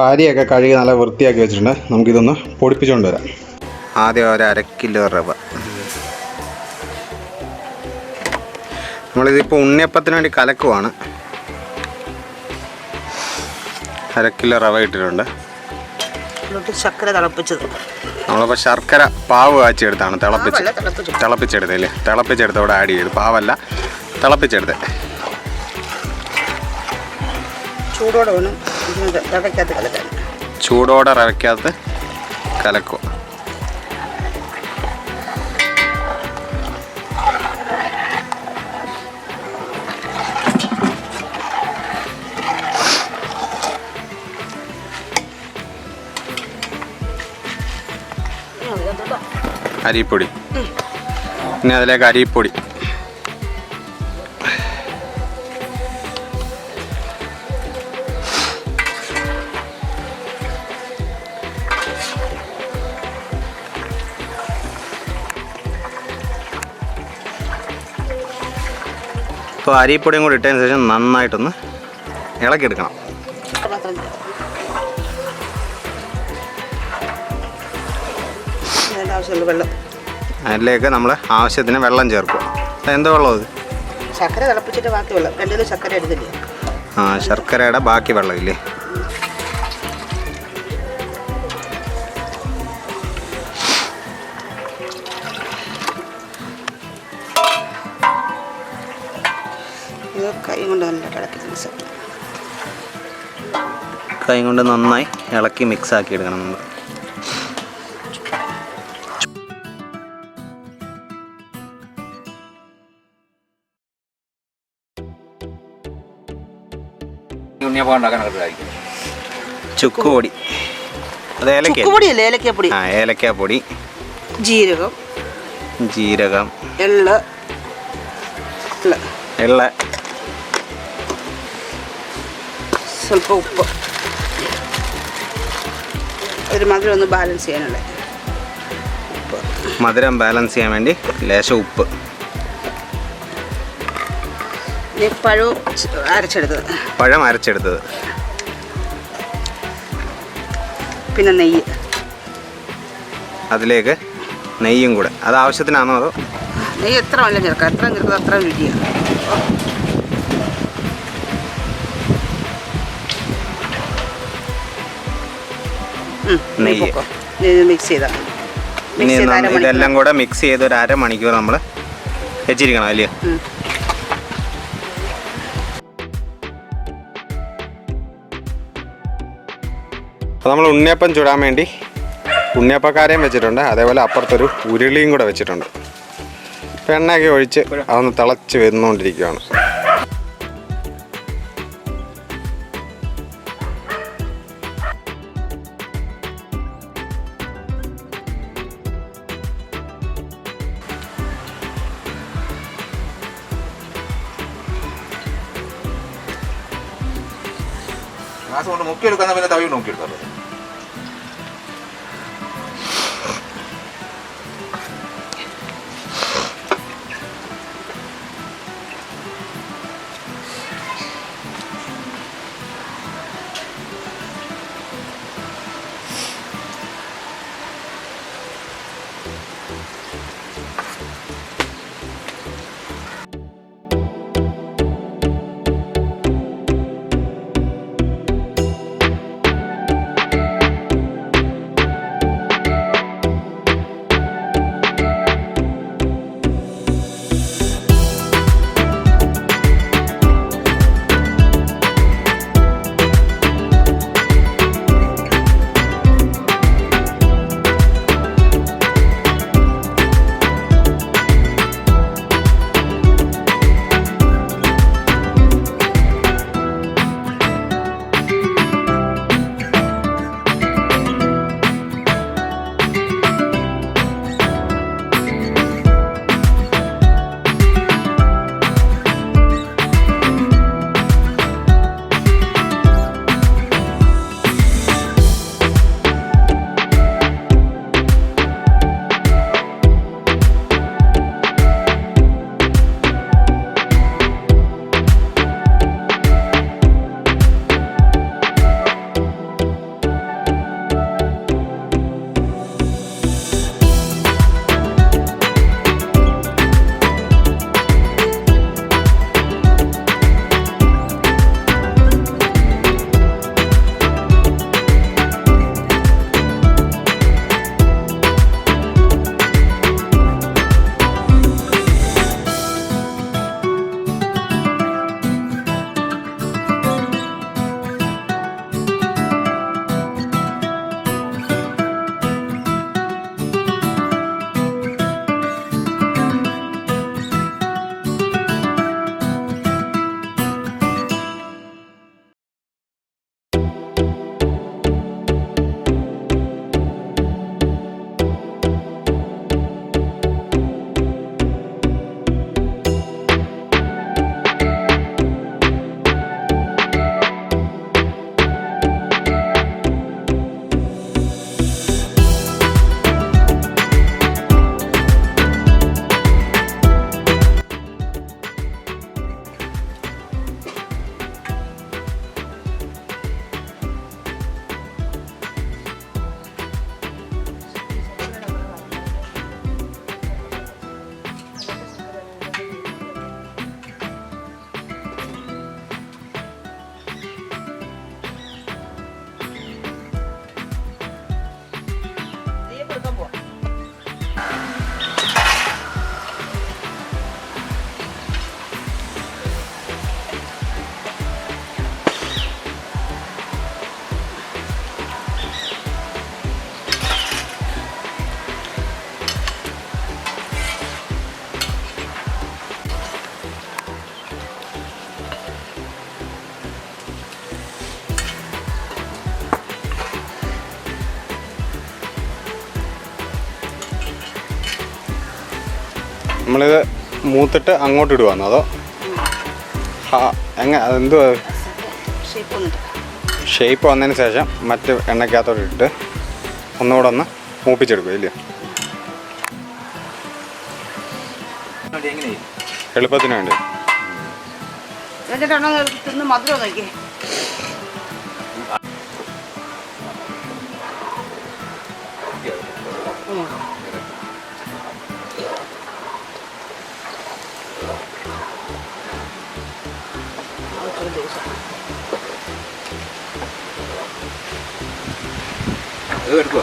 അരിയൊക്കെ കഴുകി നല്ല വൃത്തിയാക്കി വെച്ചിട്ടുണ്ട്. നമുക്കിതൊന്ന് പൊടിപ്പിച്ചുകൊണ്ട് വരാം. ആദ്യം ഒരു 1/2 കിലോ റവ. നമ്മളിതിപ്പോൾ ഉണ്ണിയപ്പത്തിന് വേണ്ടി കലക്കുവാണ്. 1/2 കിലോ റവ ഇട്ടിട്ടുണ്ട്. ശർക്കര തിളപ്പിച്ചത്. നമ്മളിപ്പോൾ ശർക്കര പാവ് കാച്ചിയെടുത്താണ്. തിളപ്പിച്ചെടുത്തല്ലേ? തിളപ്പിച്ചെടുത്തോടെ ആഡ് ചെയ്ത്. പാവല്ല, തിളപ്പിച്ചെടുത്ത്. ചൂടോടെ വേണം റവയ്ക്കകത്ത് കലക്കാൻ. ചൂടോടെ റവയ്ക്കകത്ത് കലക്കും. അരിപ്പൊടി. പിന്നെ അതിലേക്ക് അരിപ്പൊടി. അപ്പോൾ അരിപ്പൊടിയും കൂടി ഇട്ടതിന് ശേഷം നന്നായിട്ടൊന്ന് ഇളക്കിയെടുക്കണം. അതിലേക്ക് നമ്മൾ ആവശ്യത്തിന് വെള്ളം ചേർക്കും. എന്ത് വെള്ളം അത്? ശർക്കര തിളപ്പിച്ചിട്ട് ബാക്കി വെള്ളം. 2 കിലോ ശർക്കര എടുത്തില്ലേ? ശർക്കരയുടെ ബാക്കി വെള്ളം ഇല്ലേ? കൈ കൊണ്ട് നന്നായി ഇളക്കി മിക്സ് ആക്കി എടുക്കണം നമ്മൾ. ചുക്കുപൊടി. അത് ഏലക്കാപ്പൊടി. ഏലക്കാപ്പൊടി. ജീരകം. എള്ള്. സ്വല്പം ഉപ്പ്. ഒരു മധുരം ഒന്ന് ബാലൻസ് ചെയ്യാനുള്ള ഉപ്പ്. മധുരം ബാലൻസ് ചെയ്യാൻ വേണ്ടി ലേശം ഉപ്പ്. പഴം അരച്ചെടുത്തത്. പിന്നെ നെയ്യ്. അതിലേക്ക് നെയ്യും കൂടെ. അത് ആവശ്യത്തിനാണോ അതോ? നെയ്യ് എത്ര വേണം ചേർക്കാം. എത്ര ചേർക്കാം അത്ര രുചിയാണ്. നെയ്യ് മിക്സ് ചെയ്താൽ ഇതെല്ലാം കൂടെ മിക്സ് ചെയ്ത് ഒരു 1/2 മണിക്കൂർ നമ്മൾ വെച്ചിരിക്കണം അല്ലേ? അപ്പോൾ നമ്മൾ ഉണ്ണിയപ്പം ചുടാൻ വേണ്ടി ഉണ്ണിയപ്പക്കാരെയും വെച്ചിട്ടുണ്ട്. അതേപോലെ അപ്പുറത്തൊരു ഉരുളിയും കൂടെ വെച്ചിട്ടുണ്ട്. എണ്ണയൊക്കെ ഒഴിച്ച് അതൊന്ന് തിളച്ച് വരുന്നുകൊണ്ടിരിക്കുകയാണ്. നോക്കിയെടുക്കാൻ പിന്നെ തവി നോക്കിയെടുക്കാം. നമ്മളിത് മൂത്തിട്ട് അങ്ങോട്ട് ഇടുവാന്നോ അതോ അതെന്തുവാ ഷേപ്പ് വന്നിട്ട് ഷേപ്പ് വന്നതിന് ശേഷം മറ്റ് എണ്ണയ്ക്കകത്തോട്ട് ഇട്ട് ഒന്നുകൂടെ ഒന്ന് മൂപ്പിച്ചെടുക്കും ഇല്ലയോ? എങ്ങനെ എളുപ്പത്തിന് വേണ്ടി. എന്നിട്ടാണോ തിന്ന് മധുരം നോക്കിയേ. അത് എടുക്കുക